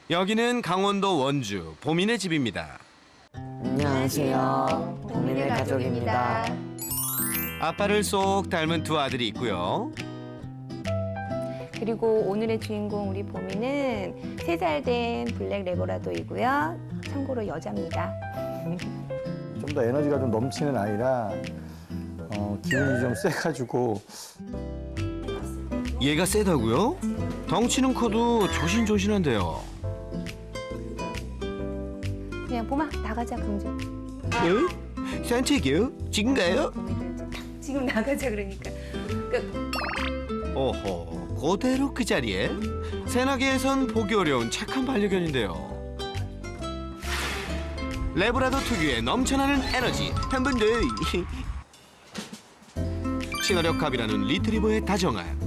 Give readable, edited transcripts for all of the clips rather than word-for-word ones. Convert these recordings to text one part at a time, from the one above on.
여기는 강원도 원주 보민의 집입니다. 안녕하세요. 보민의 가족입니다. 아빠를 쏙 닮은 두 아들이 있고요. 그리고 오늘의 주인공 우리 보미는 3살 된 블랙 레버라도이고요. 참고로 여자입니다. 좀 더 에너지가 좀 넘치는 아이라 기운이 좀 세가지고 얘가 세다고요? 덩치는 커도 조신조신한데요. 그냥 보마 나가자 공주. 산책이요? 지금 가요? 지금 나가자 그러니까. 오호, 그대로 그 자리에? 새나개에선 보기 어려운 착한 반려견인데요. 레브라도 특유의 넘쳐나는 에너지 한 번 더. 친화력갑이라는 리트리버의 다정함.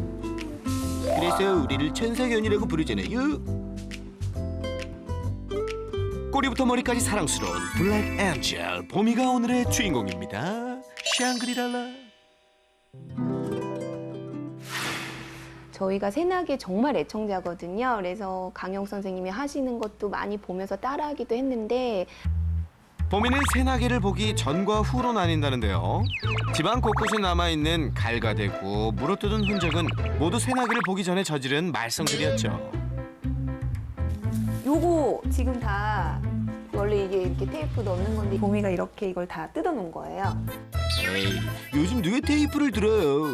그래서 우리를 천사견이라고 부르잖아요. 꼬리부터 머리까지 사랑스러운 블랙 엔젤 보미가 오늘의 주인공입니다. 샹그리랄라. 저희가 새나개 정말 애청자거든요. 그래서 강영 선생님이 하시는 것도 많이 보면서 따라하기도 했는데 보미는 새나개를 보기 전과 후로 나뉜다는데요. 집안 곳곳에 남아있는 갈가대고 물어뜯은 흔적은 모두 새나개를 보기 전에 저지른 말썽들이었죠. 요거 지금 다 원래 이게 이렇게 테이프 넣는 건데 보미가 이렇게 이걸 다 뜯어놓은 거예요. 에이, 요즘 누가 테이프를 들어요.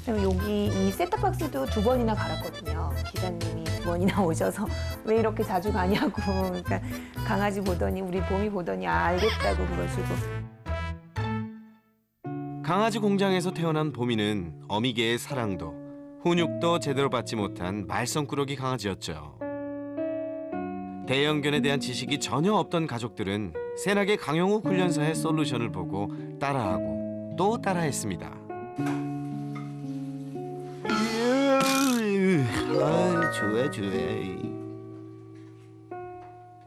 그럼 여기 이 셋탑박스도 2번이나 갈았거든요. 기사님이 2번이나 오셔서 왜 이렇게 자주 가냐고. 그러니까 강아지 보더니 우리 봄이 보더니 알겠다고 그러시고. 강아지 공장에서 태어난 보미는 어미개의 사랑도 훈육도 제대로 받지 못한 말썽꾸러기 강아지였죠. 대형견에 대한 지식이 전혀 없던 가족들은 새나개 강영욱 훈련사의 솔루션을 보고 따라하고 또 따라했습니다. 좋아.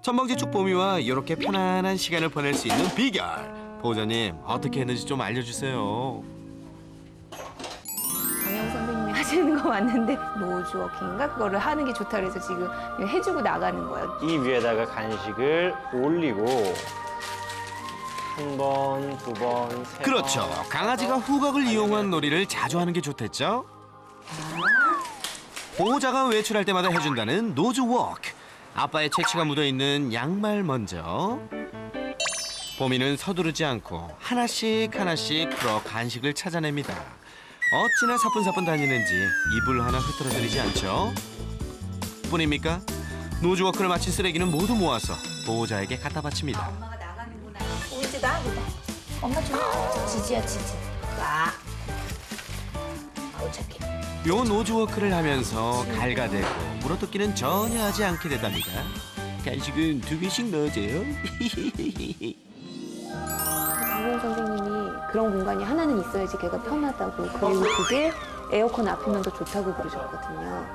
천방지축 보미와 이렇게 편안한 시간을 보낼 수 있는 비결. 보호자님 어떻게 했는지 좀 알려주세요. 강영 선생님이 하시는 거 맞는데 노즈워킹인가 그거를 하는 게 좋다 그래서 지금 해주고 나가는 거예요. 이 위에다가 간식을 올리고 한 번, 두 번, 세 번. 그렇죠. 강아지가 후각을 이용한 놀이를 자주 하는 게 좋댔죠. 보호자가 외출할 때마다 해준다는 노즈워크. 아빠의 채취가 묻어있는 양말 먼저. 보미는 서두르지 않고 하나씩 풀어 간식을 찾아냅니다. 어찌나 사뿐사뿐 다니는지 이불 하나 흐트러뜨리지 않죠. 뿐입니까? 노즈워크를 마친 쓰레기는 모두 모아서 보호자에게 갖다 바칩니다. 엄마가 나가는구나. 이제 나가보자. 엄마 좀 지지야 지지. 와. 아우 착해. 요 노즈워크를 하면서 갈가대고 물어뜯기는 전혀 하지 않게 된답니다. 간식은 2개씩 넣어줘요. 강용 선생님이 그런 공간이 하나는 있어야지 걔가 편하다고. 그리고 그게 에어컨 앞이면 더 좋다고 그러셨거든요.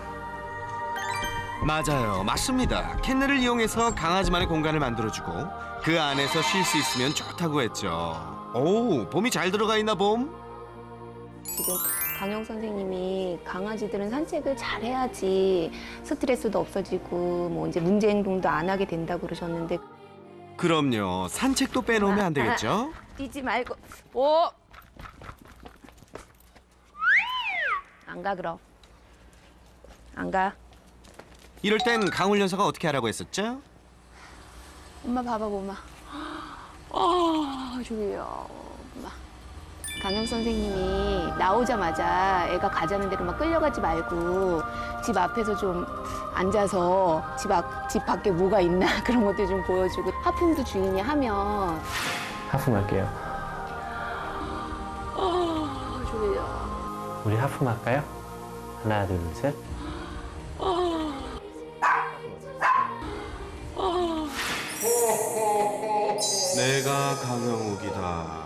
맞아요, 맞습니다. 캔넬을 이용해서 강아지만의 공간을 만들어주고 그 안에서 쉴 수 있으면 좋다고 했죠. 오, 봄이 잘 들어가 있나 봄? 지금 강영 선생님이 강아지들은 산책을 잘 해야지 스트레스도 없어지고 뭐 이제 문제 행동도 안 하게 된다고 그러셨는데 그럼요, 산책도 빼놓으면 안 되겠죠? 뛰지 말고 오! 안 가 그럼 안 가. 이럴 땐 강훈련사가 어떻게 하라고 했었죠? 엄마 봐봐 엄마. 졸려 엄마. 강영 선생님이 나오자마자 애가 가자는 대로 막 끌려가지 말고 집 앞에서 좀 앉아서 집 밖에 뭐가 있나 그런 것도 좀 보여주고 하품도 주인이 하면 하품할게요. 졸려. 우리 하품할까요? 하나, 둘, 셋. 내가 강영욱이다.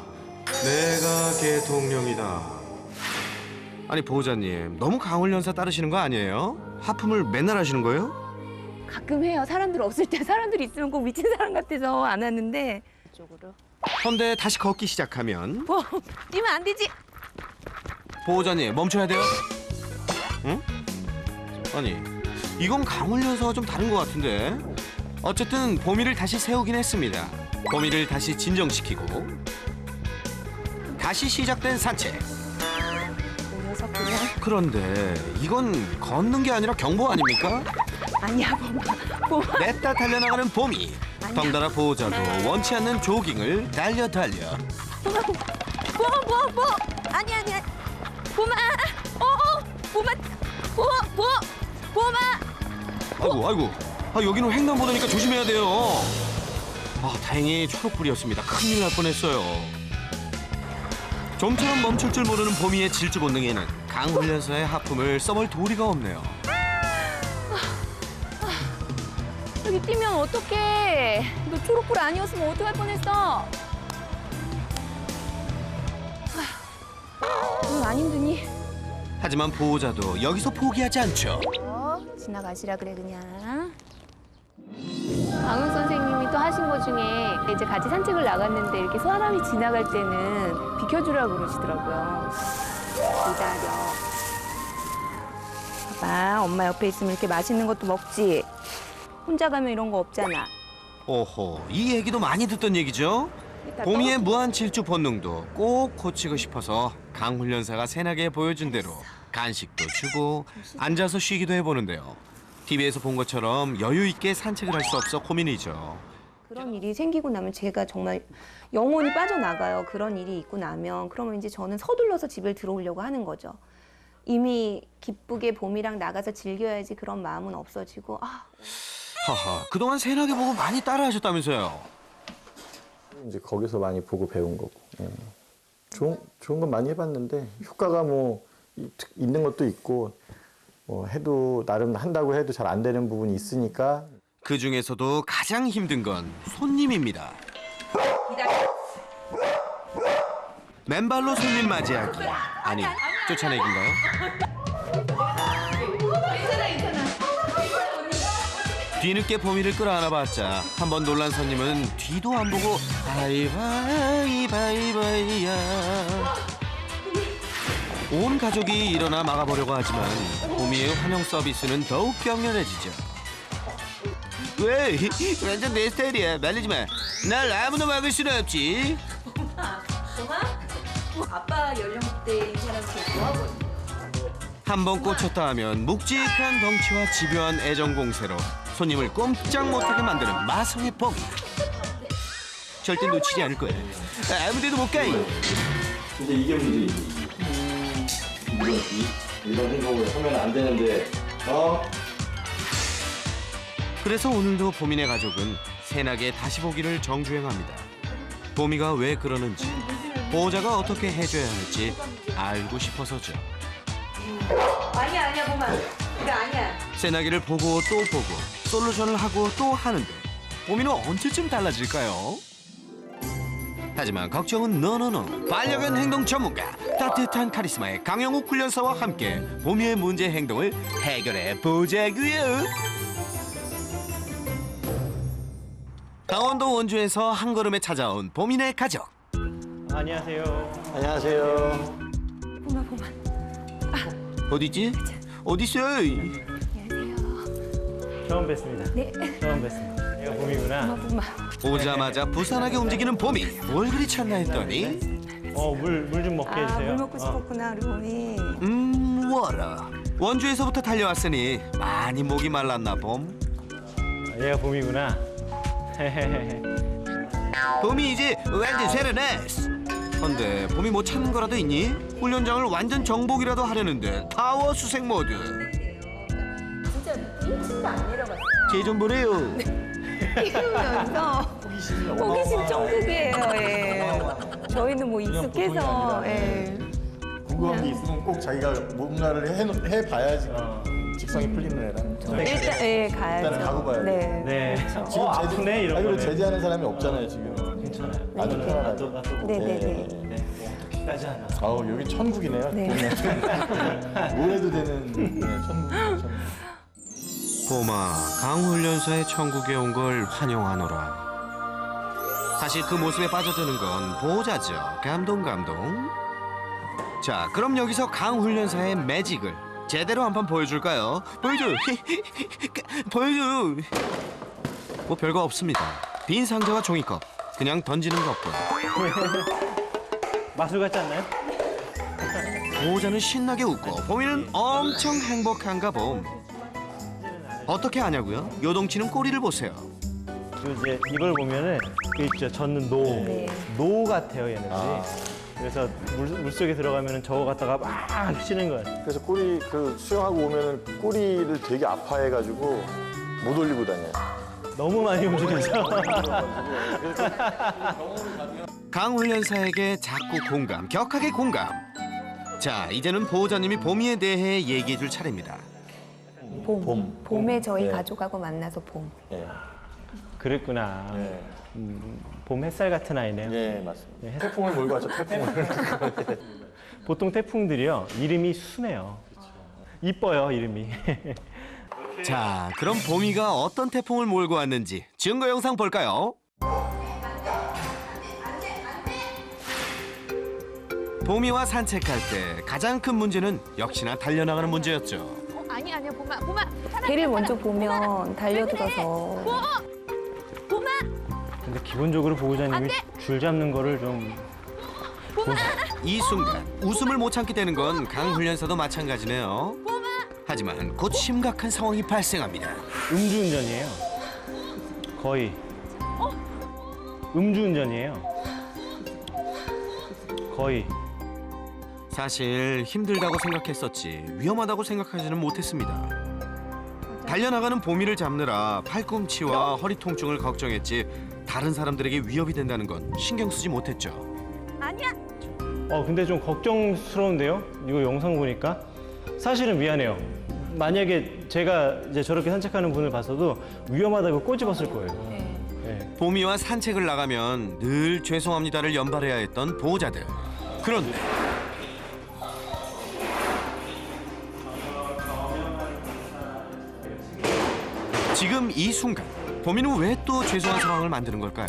내가 개통령이다. 아니 보호자님, 너무 강훈련사 따르시는 거 아니에요? 하품을 맨날 하시는 거예요? 가끔 해요. 사람들 없을 때 사람들 있으면 꼭 미친 사람 같아서 안 하는데 이쪽으로 그런데 다시 걷기 시작하면 뛰면 안 되지. 보호자님 멈춰야 돼요. 응? 아니 이건 강훈련사와 좀 다른 것 같은데. 어쨌든 보미를 다시 세우긴 했습니다. 보미를 다시 진정시키고 다시 시작된 산책. 녀석 그냥 그런데 이건 걷는 게 아니라 경보 아닙니까? 아니야 봄아. 냈다 달려나가는 보미. 덩달아 보호자도 원치 않는 조깅을 달려. 뭐 아니야 봄아 봄아 봄아. 아이고. 여기는 횡단보도니까 조심해야 돼요. 다행히 초록불이었습니다. 큰일 날 뻔했어요. 좀처럼 멈출 줄 모르는 보미의 질주 본능에는 강훈련사의 하품을 써볼 도리가 없네요. 여기 뛰면 어떡해. 너 초록불 아니었으면 어떡할 뻔했어. 넌 안 힘드니? 하지만 보호자도 여기서 포기하지 않죠. 지나가시라 그래 그냥. 강훈 선생님이 또 하신 것 중에 이제 같이 산책을 나갔는데 이렇게 사람이 지나갈 때는 비켜주라고 그러시더라고요. 기다려. 봐봐, 엄마 옆에 있으면 이렇게 맛있는 것도 먹지. 혼자 가면 이런 거 없잖아. 오호, 이 얘기도 많이 듣던 얘기죠? 보미의 무한 질주 본능도 꼭 고치고 싶어서 강훈련사가 새나게 보여준 대로 간식도 주고 앉아서 쉬기도 해보는데요. TV에서 본 것처럼 여유 있게 산책을 할 수 없어 고민이죠. 그런 일이 생기고 나면 제가 정말 영혼이 빠져나가요. 그런 일이 있고 나면. 그러면 이제 저는 서둘러서 집에 들어오려고 하는 거죠. 이미 기쁘게 봄이랑 나가서 즐겨야지 그런 마음은 없어지고. 하하, 그동안 새나게 보고 많이 따라하셨다면서요? 이제 거기서 많이 보고 배운 거고. 예. 좋은 건 많이 해봤는데 효과가 뭐 있는 것도 있고 해도 나름 한다고 해도 잘 안 되는 부분이 있으니까. 그 중에서도 가장 힘든 건 손님입니다. 맨발로 손님 맞이하기. 아니, 쫓아내기인가요? 뒤늦게 보미를 끌어안아봤자 한 번 놀란 손님은 뒤도 안 보고 바이바이바이바이야. 온 가족이 일어나 막아보려고 하지만 보미의 환영 서비스는 더욱 격렬해지죠. 왜? 완전 내 스타일이야. 말리지 마. 날 아무나 막을 수는 없지. 아빠 연령대인 사람 제일 좋아하거든요. 한 번 꽂혔다 하면 묵직한 덩치와 집요한 애정 공세로 손님을 꼼짝 못하게 만드는 마성의 범. 절대 놓치지 않을 거야. 아무데도 못 가. 근데 이게 문제지. 이런 행동을 하면 안 되는데. 그래서 오늘도 보미네 가족은 새나게 다시 보기를 정주행합니다. 보미가 왜 그러는지, 보호자가 어떻게 해줘야 할지 알고 싶어서죠. 아니야 봄아. 이거 아니야. 새나기를 보고 또 보고 솔루션을 하고 또 하는데 보미는 언제쯤 달라질까요? 하지만 걱정은 노노노. 반려견 행동 전문가 따뜻한 카리스마의 강영욱 훈련사와 함께 보미의 문제 행동을 해결해 보자고요. 강원도 원주에서 한 걸음에 찾아온 보미네 가족. 안녕하세요. 안녕하세요. 봄아. 어디지? 어딨어? 처음 뵙습니다. 네. 처음 뵙습니다. 내가 봄이구나. 봄아. 오자마자 부산하게 움직이는 보미. 뭘 그리 찾나 했더니 물 좀 먹게 해주세요. 물 먹고 싶었구나 우리 봄이. 워라. 원주에서부터 달려왔으니 많이 목이 말랐나 봄. 얘가 봄이구나. 봄이 이제 완전 세련했어. 근데 봄이 뭐 찾는 거라도 있니? 훈련장을 완전 정복이라도 하려는데 타워 수색 모드. 진짜 1층도 안 내려갔어요. 제 좀 보래요. 키우면서 호기심 천국이에요. 예. 저희는 뭐 익숙해서. 예. 궁금한 게 있으면 꼭 자기가 뭔가를 해봐야지 직성이 풀리는 애라. 일단 가야죠. 일단은 가고 봐야 돼. 네. 네. 지금 아프네 이런 그리고 거는. 제재하는 사람이 없잖아요 지금. 괜찮아요. 아주 편안하게. 네네네. 네. 어떻게까지 하나. 아우 여기 천국이네요. 네. 뭘 해도 되는 천국. 봄아, 강훈련사의 천국에 온 걸 환영하노라. 사실 그 모습에 빠져드는 건 보호자죠. 감동. 자, 그럼 여기서 강훈련사의 매직을 제대로 한번 보여줄까요? 보여줘. 보여줘. 뭐 별거 없습니다. 빈 상자와 종이컵 그냥 던지는 것뿐. 마술 같지 않나요? 보호자는 신나게 웃고 봄이는 엄청 행복한가 봄. 어떻게 아냐고요? 요동치는 꼬리를 보세요. 그리고 이제 이걸 보면은 그 있죠. 젖는 노 같아요, 얘네들이. 그래서 물속에 들어가면은 저거 갖다가 막 치는 거예요. 그래서 꼬리 수영하고 오면은 꼬리를 되게 아파해가지고 못 올리고 다녀요. 너무 많이 움직여서. 강훈련사에게 자꾸 공감, 격하게 공감. 자, 이제는 보호자님이 봄이에 대해 얘기해줄 차례입니다. 봄에 저희 네. 가족하고 만나서 봄. 예, 그랬구나. 예, 봄 햇살 같은 아이네요. 예, 맞습니다. 네. 태풍을 몰고 왔죠, 태풍을. 보통 태풍들이요, 이름이 순해요. 이뻐요, 이름이. 자, 그럼 봄이가 어떤 태풍을 몰고 왔는지 증거 영상 볼까요? 봄이와 산책할 때 가장 큰 문제는 역시나 달려나가는 문제였죠. 아니야 봄아 배를 먼저 보면 달려들어서 근데 기본적으로 보호자님이 줄 잡는 거를 좀. 이 순간 웃음을 못 참게 되는 건 강훈련사도 마찬가지네요. 하지만 곧 심각한 상황이 발생합니다. 음주운전이에요. 거의. 음주운전이에요. 거의. 사실 힘들다고 생각했었지 위험하다고 생각하지는 못했습니다. 달려나가는 봄이를 잡느라 팔꿈치와 허리 통증을 걱정했지 다른 사람들에게 위협이 된다는 건 신경 쓰지 못했죠. 근데 좀 걱정스러운데요? 이거 영상 보니까. 사실은 미안해요. 만약에 제가 이제 저렇게 산책하는 분을 봤어도 위험하다고 꼬집었을 거예요. 네. 봄이와 산책을 나가면 늘 죄송합니다를 연발해야 했던 보호자들. 그런데 지금 이 순간 봄이는 왜 또 죄송한 상황을 만드는 걸까요?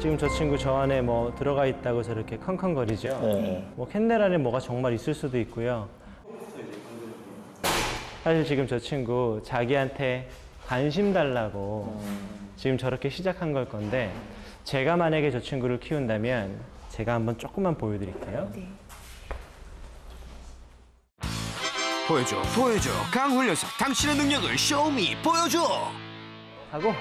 지금 저 친구 저 안에 뭐 들어가 있다고 저렇게 컹컹거리죠. 네. 뭐 캔넬 안에 뭐가 정말 있을 수도 있고요. 사실 지금 저 친구 자기한테 관심 달라고 지금 저렇게 시작한 걸 건데 제가 만약에 저 친구를 키운다면 제가 한번 조금만 보여드릴게요. 보여줘, 보여줘. 강훈련사, 당신의 능력을 쇼미 보여줘. 하고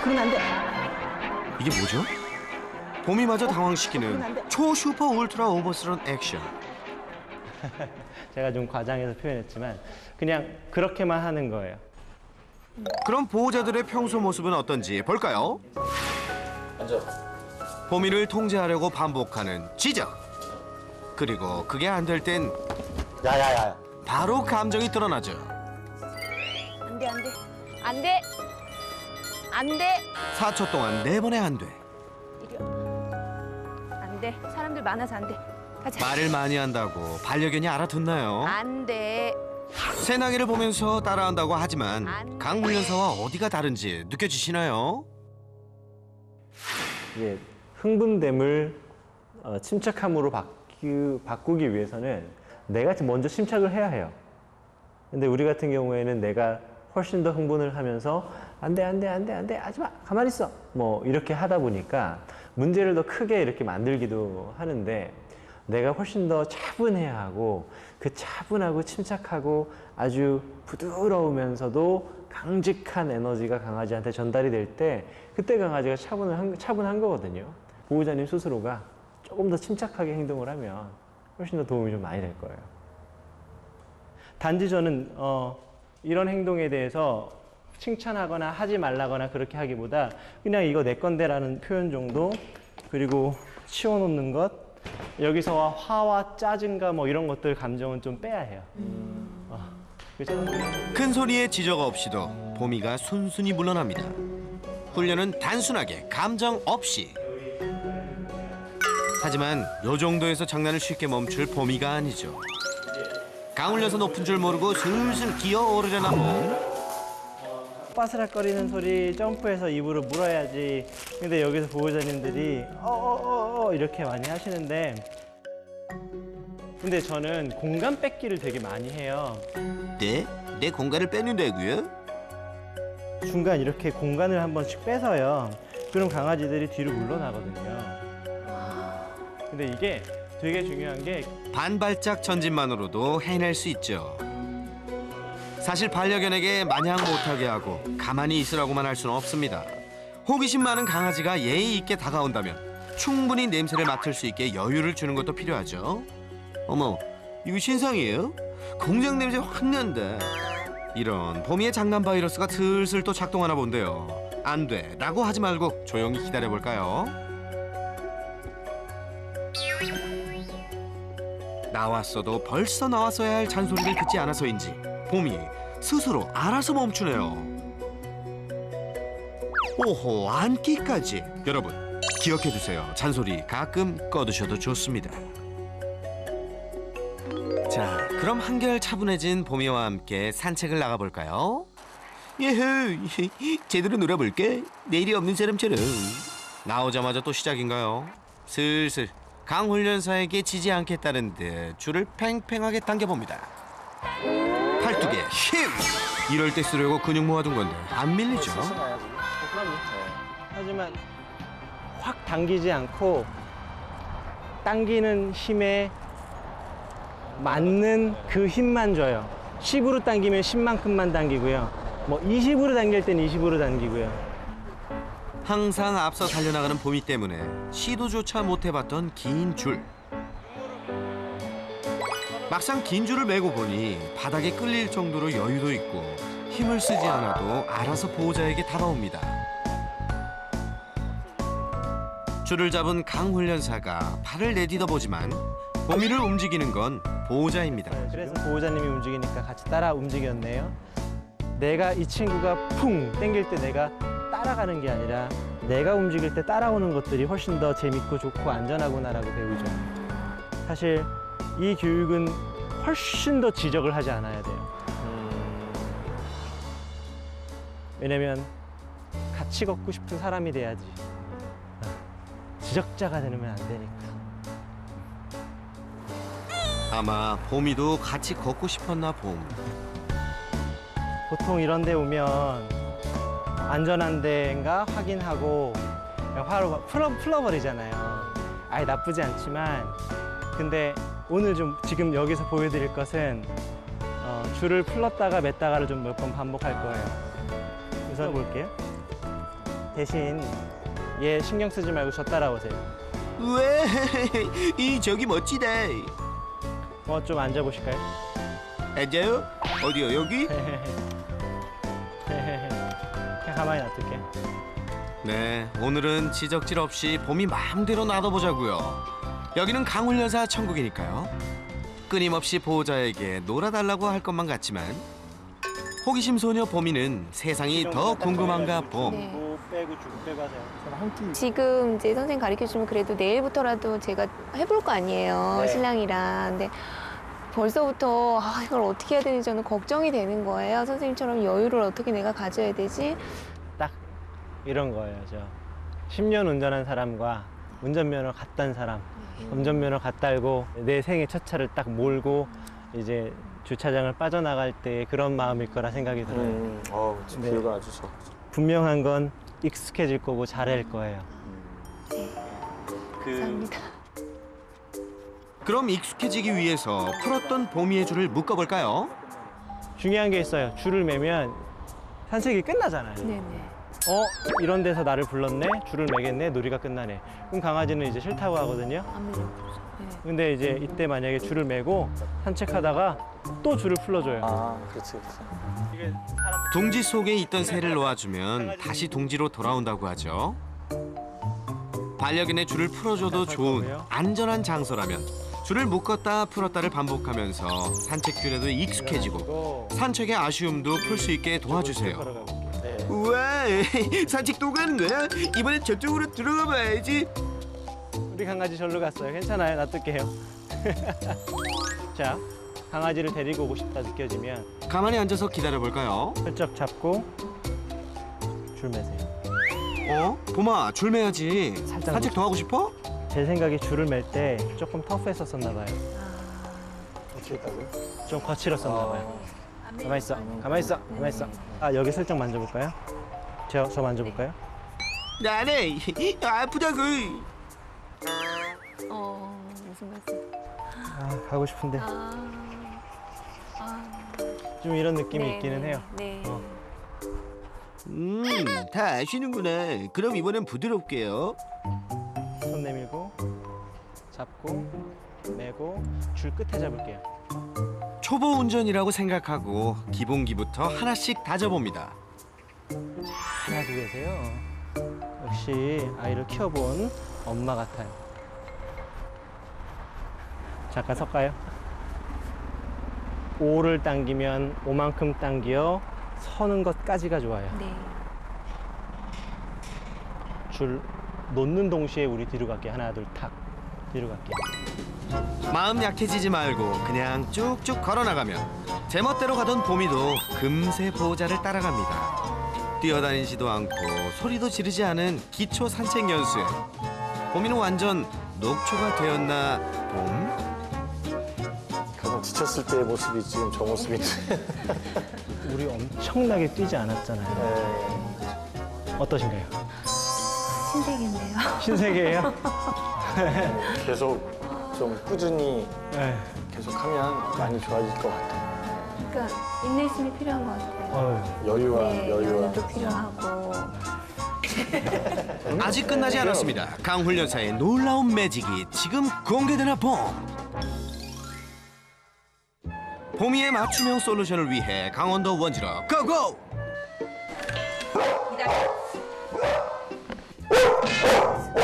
그러면 안 돼. 이게 뭐죠? 봄이마저 당황시키는 초슈퍼 울트라 오버스런 액션. 제가 좀 과장해서 표현했지만 그냥 그렇게만 하는 거예요. 그럼 보호자들의 평소 모습은 어떤지 볼까요? 앉아. 봄이를 통제하려고 반복하는 지적. 그리고 그게 안 될 땐 야야야. 바로 감정이 드러나죠. 안 돼. 4초 동안 4번에 안 돼. 안 돼. 사람들 많아서 안 돼. 가자. 말을 많이 한다고 반려견이 알아듣나요? 안 돼. 새나기를 보면서 따라한다고 하지만 안 돼. 강훈련사와 어디가 다른지 느껴지시나요? 이게 흥분됨을 침착함으로 바꾸기 위해서는 내가 먼저 침착을 해야 해요. 근데 우리 같은 경우에는 내가 훨씬 더 흥분을 하면서 안 돼, 하지 마, 가만히 있어. 뭐 이렇게 하다 보니까 문제를 더 크게 이렇게 만들기도 하는데 내가 훨씬 더 차분해야 하고 그 차분하고 침착하고 아주 부드러우면서도 강직한 에너지가 강아지한테 전달이 될 때 그때 강아지가 차분한 거거든요. 보호자님 스스로가 조금 더 침착하게 행동을 하면 훨씬 더 도움이 좀 많이 될 거예요. 단지 저는 이런 행동에 대해서 칭찬하거나 하지 말라거나 그렇게 하기보다 그냥 이거 내 건데라는 표현 정도, 그리고 치워놓는 것, 여기서와 화와 짜증과 뭐 이런 것들 감정은 좀 빼야 해요. 그렇죠? 큰 소리에 지적 없이도 봄이가 순순히 물러납니다. 훈련은 단순하게 감정 없이. 하지만 요 정도에서 장난을 쉽게 멈출 봄이가 아니죠. 강울려서 높은 줄 모르고 슬슬 기어오르려나 봄. 바스락거리는 소리 점프해서 입으로 물어야지. 근데 여기서 보호자님들이 이렇게 많이 하시는데, 근데 저는 공간 뺏기를 되게 많이 해요. 네? 내 공간을 뺏는다고요? 중간 이렇게 공간을 한 번씩 빼서요. 그럼 강아지들이 뒤로 물러나거든요. 근데 이게 되게 중요한 게 반발짝 전진만으로도 해낼 수 있죠. 사실 반려견에게 마냥 못하게 하고 가만히 있으라고만 할 수는 없습니다. 호기심 많은 강아지가 예의 있게 다가온다면 충분히 냄새를 맡을 수 있게 여유를 주는 것도 필요하죠. 어머, 이거 신상이에요? 공장 냄새 확 난다. 이런 봄이의 장난 바이러스가 슬슬 또 작동하나 본데요. 안 돼 라고 하지 말고 조용히 기다려볼까요? 나왔어도 벌써 나왔어야 할 잔소리를 듣지 않아서인지 봄이 스스로 알아서 멈추네요. 오호, 안기까지. 여러분 기억해두세요. 잔소리 가끔 꺼두셔도 좋습니다. 자, 그럼 한결 차분해진 봄이와 함께 산책을 나가볼까요? 예헤, 제대로 놀아볼게. 내일이 없는 사람처럼. 나오자마자 또 시작인가요? 슬슬 강훈련사에게 지지 않겠다는 듯 줄을 팽팽하게 당겨봅니다. 팔뚝에 힘! 이럴 때 쓰려고 근육 모아둔 건데 안 밀리죠? 하지만 확 당기지 않고 당기는 힘에 맞는 그 힘만 줘요. 10으로 당기면 10만큼만 당기고요. 뭐 20으로 당길 땐 20으로 당기고요. 항상 앞서 달려나가는 봄이 때문에 시도조차 못 해봤던 긴 줄. 막상 긴 줄을 메고 보니 바닥에 끌릴 정도로 여유도 있고 힘을 쓰지 않아도 알아서 보호자에게 다가옵니다. 줄을 잡은 강훈련사가 팔을 내딛어 보지만 봄이를 움직이는 건 보호자입니다. 그래서 보호자님이 움직이니까 같이 따라 움직였네요. 내가 이 친구가 풍 당길 때 내가 따라가는 게 아니라 내가 움직일 때 따라오는 것들이 훨씬 더 재밌고 좋고 안전하구나라고 배우죠. 사실 이 교육은 훨씬 더 지적을 하지 않아야 돼요. 왜냐면 같이 걷고 싶은 사람이 돼야지. 지적자가 되면 안 되니까. 아마 봄이도 같이 걷고 싶었나 봄. 보통 이런 데 오면 안전한 데인가 확인하고 그냥 바로 풀어버리잖아요. 아예 나쁘지 않지만 근데 오늘 좀 지금 여기서 보여드릴 것은 줄을 풀었다가 맸다가를 좀 몇 번 반복할 거예요. 우선 볼게요. 대신 얘 신경 쓰지 말고 저 따라오세요. 왜? 이 저기 멋지다. 좀 앉아보실까요? 앉아요? 어디요? 여기? 그냥 가만히 놔둘게. 네, 오늘은 지적질 없이 봄이 마음대로 놔둬보자고요. 여기는 강훈련사 천국이니까요. 끊임없이 보호자에게 놀아달라고 할 것만 같지만 호기심 소녀 봄이는 세상이 더 궁금한가 봄. 네. 빼고 쭉 빼고 하세요. 지금 이제 선생님 가르쳐 주면 그래도 내일부터라도 제가 해볼 거 아니에요. 네. 신랑이랑. 근데 벌써부터 이걸 어떻게 해야 되는지 저는 걱정이 되는 거예요. 선생님처럼 여유를 어떻게 내가 가져야 되지? 딱 이런 거예요. 저 10년 운전한 사람과 운전면허 갓 딴 사람. 운전면허 갓 달고 내 생애 첫 차를 딱 몰고 이제 주차장을 빠져나갈 때 그런 마음일 거라 생각이 들어요. 지금 네. 비유가 아주 좋아. 분명한 건 익숙해질 거고 잘할 거예요. 감사합니다. 그럼 익숙해지기 위해서 풀었던 봄이의 줄을 묶어볼까요? 중요한 게 있어요. 줄을 매면 산책이 끝나잖아요. 네네. 이런 데서 나를 불렀네? 줄을 매겠네? 놀이가 끝나네. 그럼 강아지는 이제 싫다고 하거든요. 아무래도. 네. 근데 이제 이때 만약에 줄을 매고 산책하다가 또 줄을 풀어줘요. 그렇지. 이게 사람 둥지 속에 있던 새를 놓아주면 다시 둥지로 돌아온다고 하죠. 반려견의 줄을 풀어줘도 좋은 안전한 장소라면 줄을 묶었다 풀었다를 반복하면서 산책길에도 익숙해지고 산책의 아쉬움도 풀 수 있게 도와주세요. 걸어가볼게요. 네. 우와, 산책 또 가는 거야? 이번엔 저쪽으로 들어가 봐야지. 우리 강아지 절로 갔어요. 괜찮아요. 놔둘게요. 자, 강아지를 데리고 오고 싶다 느껴지면 가만히 앉아서 기다려볼까요? 슬쩍 잡고 줄 매세요. 봄아, 줄 매야지. 살짝 산책 더 하고 싶어? 제 생각에 줄을 맬 때 조금 터프했었나 봐요. 어떻게 했다고요? 좀 거칠었었나 봐요. 가만 있어. 가만 있어. 가만 있어. 아, 여기 슬쩍 만져볼까요? 저 만져볼까요? 나네. 아프다고. 무슨 말씀? 아, 가고 싶은데. 좀 이런 느낌이 있기는 해요. 네. 다 아시는구나. 그럼 이번엔 부드럽게요. 손 내밀고 잡고 매고 줄 끝에 잡을게요. 초보 운전이라고 생각하고 기본기부터 하나씩 다져봅니다. 잘하고 계세요. 역시 아이를 키워본 엄마 같아요. 잠깐 설까요? 오를 당기면 오만큼 당겨 서는 것까지가 좋아요. 네. 줄 놓는 동시에 우리 뒤로 갈게. 하나 둘 탁 뒤로 갈게. 마음 약해지지 말고 그냥 쭉쭉 걸어나가면 제멋대로 가던 봄이도 금세 보호자를 따라갑니다. 뛰어다니지도 않고 소리도 지르지 않은 기초 산책 연수에 봄이는 완전 녹초가 되었나 봄? 가끔 지쳤을 때의 모습이 지금 저 모습인데. 우리 엄청나게 뛰지 않았잖아요. 어떠신가요? 신세계인데요. 신세계예요? 계속 좀 꾸준히 네. 계속하면 많이 좋아질 것 같아요. 그러니까 인내심이 필요한 것 같아요. 어휴. 여유와 네, 여유와. 여유도 필요하고. 아직 끝나지 않았습니다. 강훈련사의 놀라운 매직이 지금 공개되나 봄. 봄이의 맞춤형 솔루션을 위해 강원도 원주로 고고!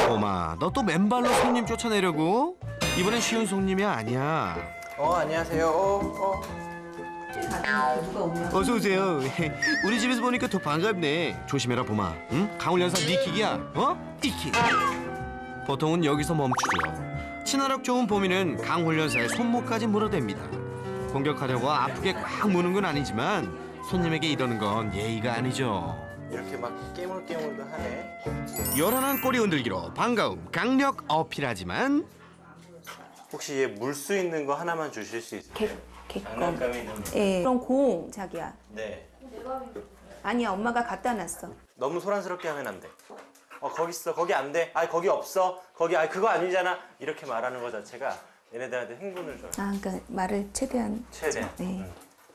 봄아, 너 또 맨발로 손님 쫓아내려고? 이번엔 쉬운 손님이 아니야. 안녕하세요. 어서 오세요. 우리 집에서 보니까 더 반갑네. 조심해라 봄아. 응? 강훈련사 니킥이야. 이킥. 보통은 여기서 멈추죠. 친화력 좋은 봄이는 강훈련사의 손목까지 물어댑니다. 공격하려고 아프게 꽉 무는 건 아니지만 손님에게 이러는 건 예의가 아니죠. 이렇게 막 깨물깨물도 하네. 요란한 꼬리 흔들기로 반가움, 강력 어필하지만 혹시 얘 물 수 있는 거 하나만 주실 수 있어요? 개껌. 장난감이 있는데. 예. 그럼 공 자기야. 네. 아니야 엄마가 갖다 놨어. 너무 소란스럽게 하면 안 돼. 거기 있어. 거기 안 돼. 거기 없어. 거기 그거 아니잖아. 이렇게 말하는 거 자체가 얘네들한테 흥분을 줘요. 아 그러니까 말을 최대한. 최대한. 네.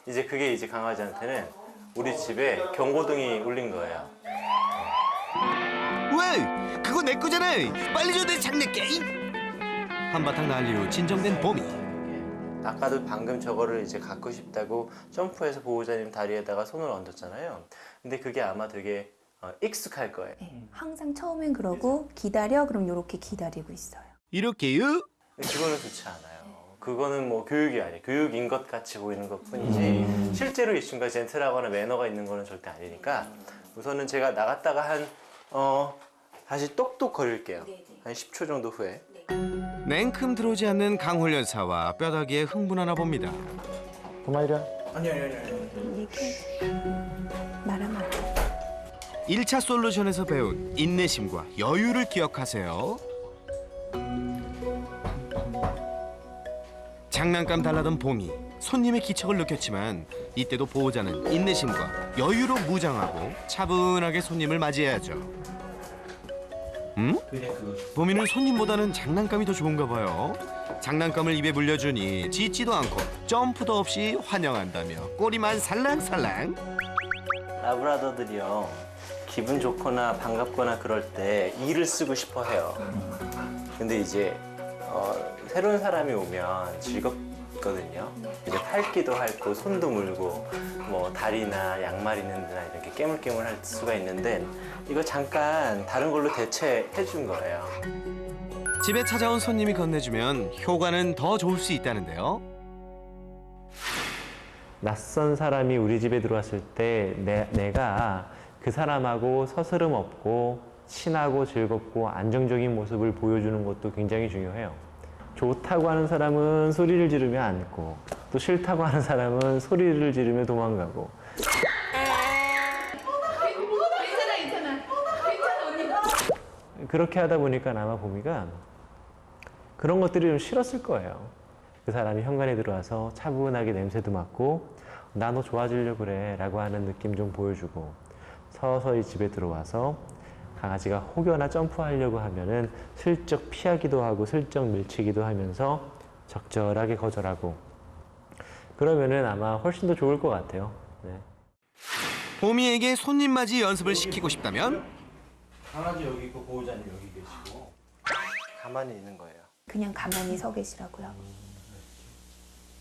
이제 그게 이제 강아지한테는 우리 집에 경고등이 울린 거예요. 왜? 그거 내 거잖아. 빨리 줘 내 장내 게임. 한바탕 난리 후 진정된 봄이. 아까도 방금 저거를 이제 갖고 싶다고 점프해서 보호자님 다리에다가 손을 얹었잖아요. 근데 그게 아마 되게 익숙할 거예요. 네. 항상 처음엔 그러고 기다려 그럼 요렇게 기다리고 있어요. 이렇게요? 그거는 좋지 않아요. 그거는 뭐 교육이 아니에요. 교육인 것 같이 보이는 것 뿐이지 실제로 이 친구가 젠틀하거나 매너가 있는 거는 절대 아니니까 우선은 제가 나갔다가 다시 똑똑 거릴게요. 한 10초 정도 후에. 냉큼 들어오지 않는 강훈련사와 뼈다귀에 흥분하나 봅니다. 봄아 이리 와. 아니. 이렇게 말하면 안 돼. 1차 솔루션에서 배운 인내심과 여유를 기억하세요. 장난감 달라던 봄이 손님의 기척을 느꼈지만 이때도 보호자는 인내심과 여유로 무장하고 차분하게 손님을 맞이해야죠. 봄이는 손님보다는 장난감이 더 좋은가 봐요. 장난감을 입에 물려주니 짖지도 않고 점프도 없이 환영한다며 꼬리만 살랑살랑. 라브라더들이요. 기분 좋거나 반갑거나 그럴 때 이를 쓰고 싶어 해요. 근데 이제 새로운 사람이 오면 즐겁거든요. 이제 핥기도 핥고 손도 물고 뭐 다리나 양말 있는 데나 이렇게 깨물깨물 할 수가 있는데 이거 잠깐 다른 걸로 대체해 준 거예요. 집에 찾아온 손님이 건네주면 효과는 더 좋을 수 있다는데요. 낯선 사람이 우리 집에 들어왔을 때 내가 그 사람하고 서스름 없고 친하고 즐겁고 안정적인 모습을 보여주는 것도 굉장히 중요해요. 좋다고 하는 사람은 소리를 지르며 앉고 또 싫다고 하는 사람은 소리를 지르며 도망가고. 그렇게 하다 보니까 아마 보미가 그런 것들이 좀 싫었을 거예요. 그 사람이 현관에 들어와서 차분하게 냄새도 맡고 나 너 좋아지려고 그래 라고 하는 느낌 좀 보여주고 서서히 집에 들어와서 강아지가 혹여나 점프하려고 하면은 슬쩍 피하기도 하고 슬쩍 밀치기도 하면서 적절하게 거절하고 그러면은 아마 훨씬 더 좋을 것 같아요. 네. 보미에게 손님 맞이 연습을 시키고 싶다면 강아지 여기 있고 보호자님 여기 계시고 가만히 있는 거예요. 그냥 가만히 서 계시라고요.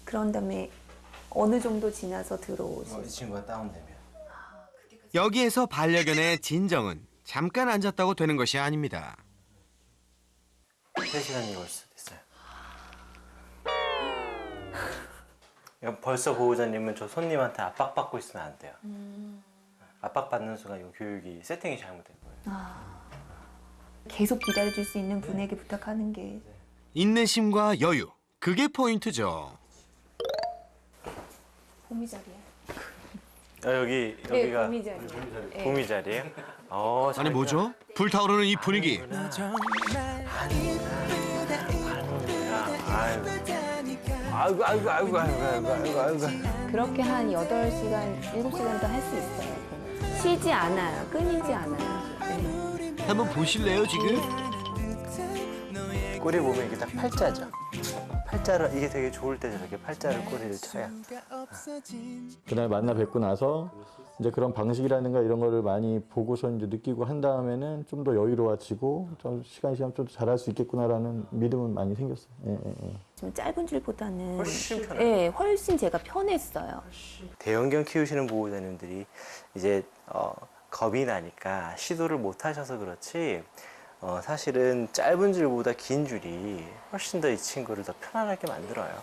그런 다음에 어느 정도 지나서 들어오시죠. 이 친구가 다운되면. 여기에서 반려견의 진정은 잠깐 앉았다고 되는 것이 아닙니다. 3시간이 걸 수도 있어요. 벌써 보호자님은 저 손님한테 압박받고 있으면 안 돼요. 압박받는 순간 이 교육이 세팅이 잘못된 거예요. 계속 기다려줄 수 있는 분에게 부탁하는 게 인내심과 여유, 그게 포인트죠. 보미 자리야. 여기가 보미 자리. 보미 자리예요? 아니 뭐죠? 불타오르는 이 분위기. 아이고. 그렇게 한 8시간, 7시간 더 할 수 있어요. 쉬지 않아요. 끊이지 않아요. 네. 한번 보실래요 지금? 꼬리 보면 이게 딱 팔자죠. 팔자를 이게 되게 좋을 때 저렇게 팔자를 꼬리를 쳐야. 그날 만나 뵙고 나서 이제 그런 방식이라든가 이런 거를 많이 보고서 이제 느끼고 한 다음에는 좀 더 여유로워지고 좀 시간 좀 더 잘할 수 있겠구나라는 믿음은 많이 생겼어요. 예. 좀 짧은 줄보다는 훨씬 편해요. 네, 훨씬 제가 편했어요. 대형견 키우시는 보호자님들이 이제 겁이 나니까 시도를 못 하셔서 그렇지 사실은 짧은 줄보다 긴 줄이 훨씬 더 이 친구를 더 편안하게 만들어요.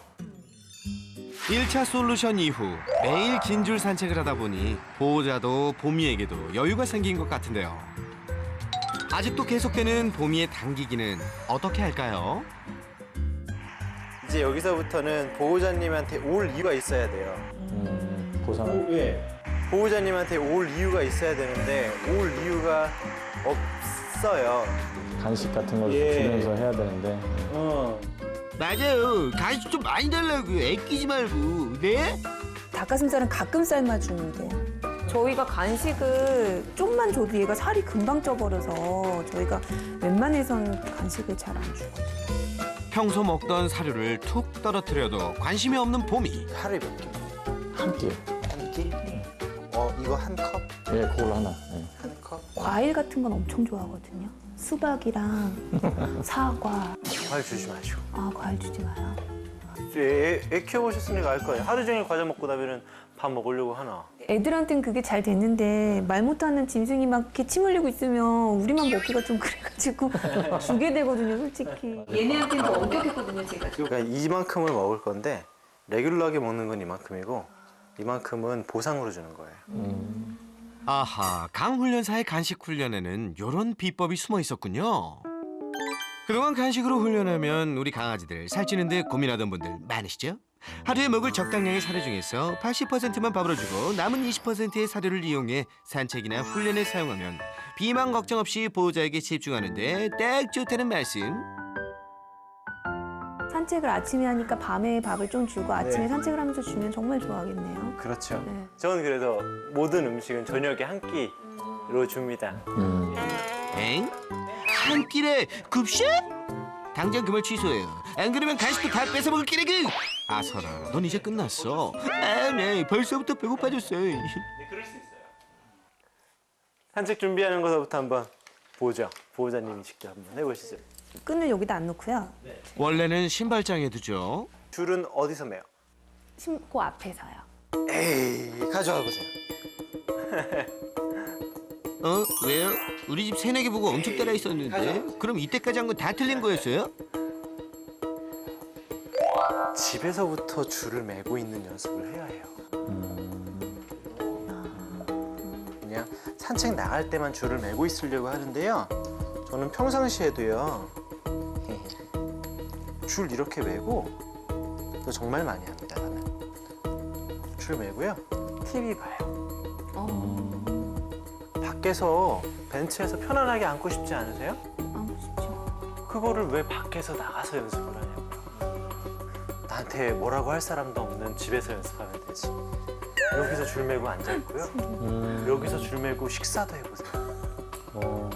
1차 솔루션 이후 매일 긴 줄 산책을 하다 보니 보호자도 보미에게도 여유가 생긴 것 같은데요. 아직도 계속되는 보미의 당기기는 어떻게 할까요? 이제 여기서부터는 보호자님한테 올 이유가 있어야 돼요. 보상. 보호자님한테 올 이유가 있어야 되는데 올 이유가 없어요. 간식 같은 걸 예. 주면서 해야 되는데. 맞아요. 간식 좀 많이 달라고. 애끼지 말고. 네? 닭가슴살은 가끔 삶아주는데 저희가 간식을 좀만 줘도 얘가 살이 금방 쪄버려서 저희가 웬만해선 간식을 잘 안 주거든요. 평소 먹던 사료를 툭 떨어뜨려도 관심이 없는 보미. 하루에 몇 끼? 한 끼. 한 끼? 이거 한 컵? 예, 그걸로 하나. 예. 한 컵? 과일 같은 건 엄청 좋아하거든요. 수박이랑 사과. 과일 주지 마시고. 과일 주지 마요. 애 키워보셨으니까 알 거예요. 하루 종일 과자 먹고 나면은 밥 먹으려고 하나. 애들한테는 그게 잘 됐는데 말 못하는 짐승이 막 이렇게 침 흘리고 있으면 우리만 먹기가 좀 그래가지고 주게 되거든요, 솔직히. 얘네한테는 더 엄격했거든요, 제가. 그러니까 이만큼을 먹을 건데 레귤러하게 먹는 건 이만큼이고 이만큼은 보상으로 주는 거예요. 아하, 강훈련사의 간식 훈련에는 이런 비법이 숨어 있었군요. 그동안 간식으로 훈련하면 우리 강아지들 살찌는데 고민하던 분들 많으시죠? 하루에 먹을 적당량의 사료 중에서 80%만 밥으로 주고 남은 20%의 사료를 이용해 산책이나 훈련에 사용하면 비만 걱정 없이 보호자에게 집중하는데 딱 좋다는 말씀. 산책을 아침에 하니까 밤에 밥을 좀 주고 아침에 산책을 하면서 주면 정말 좋아하겠네요. 그렇죠. 네. 저는 그래서 모든 음식은 저녁에 한 끼로 줍니다. 엥? 한 끼래 급식? 당장 그 말 취소해요. 안 그러면 간식도 다 뺏어 먹을 끼래 그. 아서라, 넌 이제 끝났어. 네, 벌써부터 배고파졌어. 그럴 수 있어요. 산책 준비하는 것부터 한번 보죠. 보호자님이 직접 한번 해보시죠. 끈을 여기다 안 놓고요. 원래는 신발장에 두죠. 줄은 어디서 매요? 신고 앞에서요. 에이, 가져와 보세요. 왜요? 우리 집 새내기 보고 엄청 따라 있었는데. 그럼 이때까지 한 건 다 틀린 거였어요? 집에서부터 줄을 매고 있는 연습을 해야 해요. 그냥 산책 나갈 때만 줄을 매고 있으려고 하는데요. 저는 평상시에도요. 줄 이렇게 매고 또 정말 많이 합니다. 나는 줄 매고요. TV 봐요. 밖에서 벤츠에서 편안하게 앉고 싶지 않으세요? 그거를 왜 밖에서 나가서 연습을 하냐고요. 나한테 뭐라고 할 사람도 없는 집에서 연습하면 되지. 여기서 줄 매고 앉아 있고요. 여기서 줄 매고 식사도 해보세요.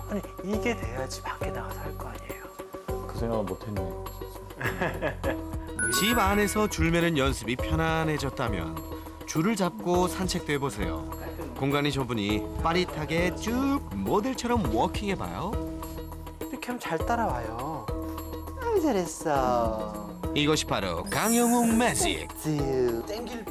아니 이게 돼야지 밖에 나가서 할 거 아니에요. 그 생각을 못했네. 집 안에서 줄 매는 연습이 편안해졌다면 줄을 잡고 산책도 해보세요. 공간이 좁으니 빠릿하게 쭉 모델처럼 워킹해봐요. 이렇게 하면 잘 따라와요. 아유 잘했어. 이것이 바로 강영욱 매직. 쭉 땡길